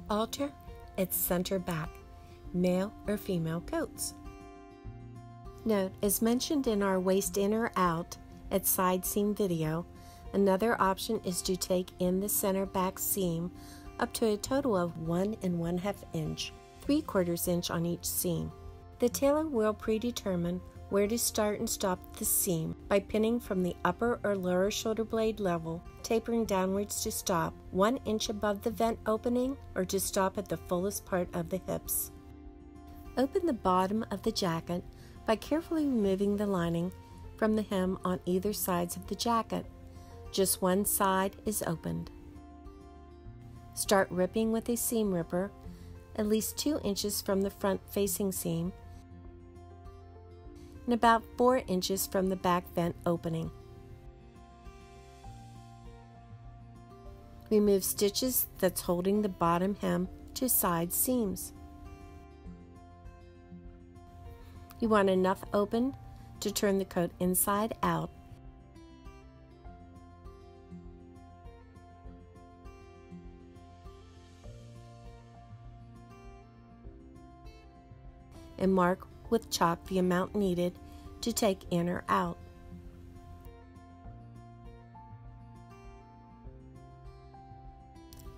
Alter its center back, male or female coats. Note, as mentioned in our waist in or out at side seam video, another option is to take in the center back seam up to a total of 1 1/2 inch, 3/4 inch on each seam. The tailor will predetermine where to start and stop the seam by pinning from the upper or lower shoulder blade level, tapering downwards to stop 1 inch above the vent opening or to stop at the fullest part of the hips. Open the bottom of the jacket by carefully removing the lining from the hem on either sides of the jacket. Just one side is opened. Start ripping with a seam ripper at least 2 inches from the front facing seam and about 4 inches from the back vent opening. Remove stitches that's holding the bottom hem to side seams. You want enough open to turn the coat inside out and mark with chalk the amount needed to take in or out.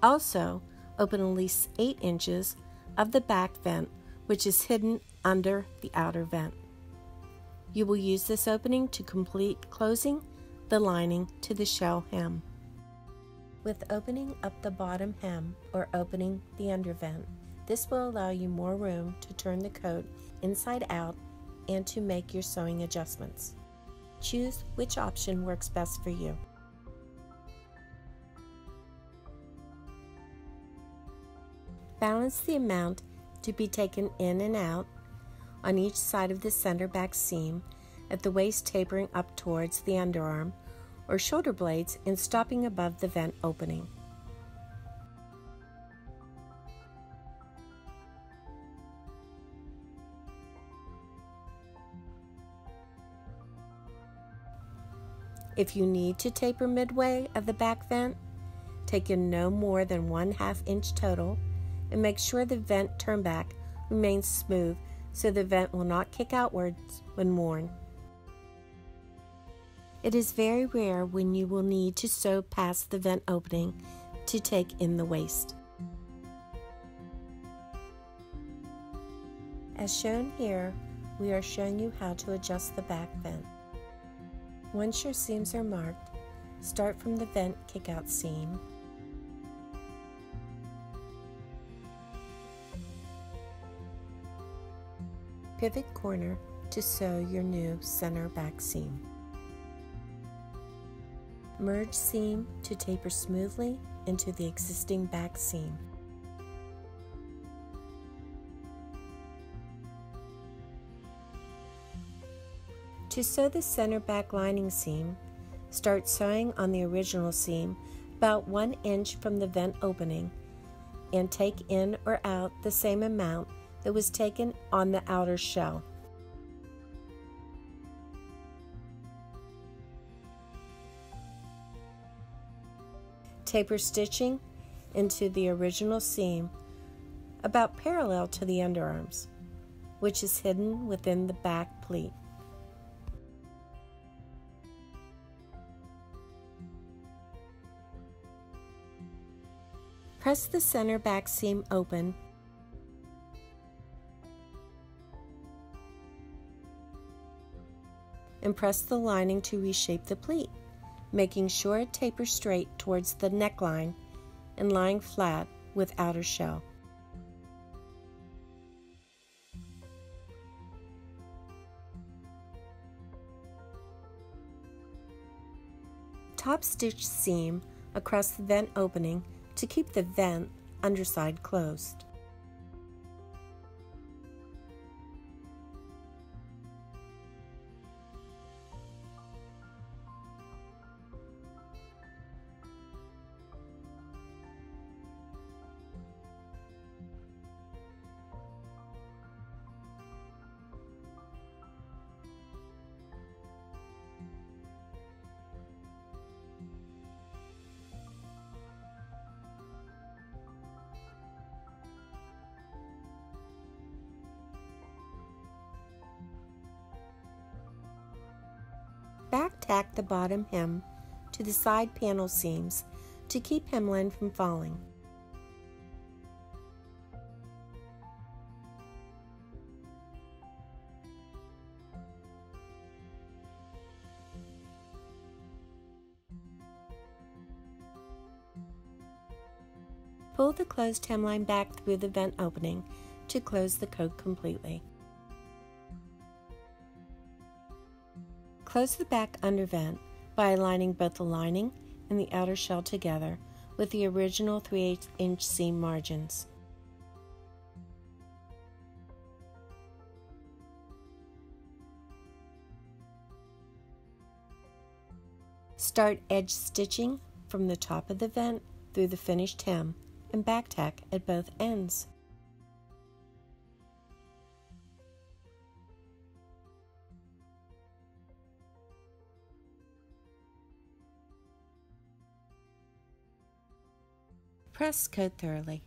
Also, open at least 8 inches of the back vent, which is hidden under the outer vent. You will use this opening to complete closing the lining to the shell hem. With opening up the bottom hem or opening the undervent, this will allow you more room to turn the coat inside out and to make your sewing adjustments. Choose which option works best for you. Balance the amount to be taken in and out on each side of the center back seam at the waist, tapering up towards the underarm or shoulder blades and stopping above the vent opening. If you need to taper midway of the back vent, take in no more than 1/2 inch total and make sure the vent turnback remains smooth so the vent will not kick outwards when worn. It is very rare when you will need to sew past the vent opening to take in the waist. As shown here, we are showing you how to adjust the back vent. Once your seams are marked, start from the vent kickout seam, pivot corner to sew your new center back seam. Merge seam to taper smoothly into the existing back seam. To sew the center back lining seam, start sewing on the original seam about 1 inch from the vent opening and take in or out the same amount that was taken on the outer shell. Taper stitching into the original seam about parallel to the underarms, which is hidden within the back pleat. Press the center back seam open and press the lining to reshape the pleat, making sure it tapers straight towards the neckline and lying flat with outer shell. Top stitch seam across the vent opening to keep the vent underside closed. tack the bottom hem to the side panel seams to keep hemline from falling. Pull the closed hemline back through the vent opening to close the coat completely. Close the back under vent by aligning both the lining and the outer shell together with the original 3/8 inch seam margins. Start edge stitching from the top of the vent through the finished hem and back tack at both ends. Press coat thoroughly.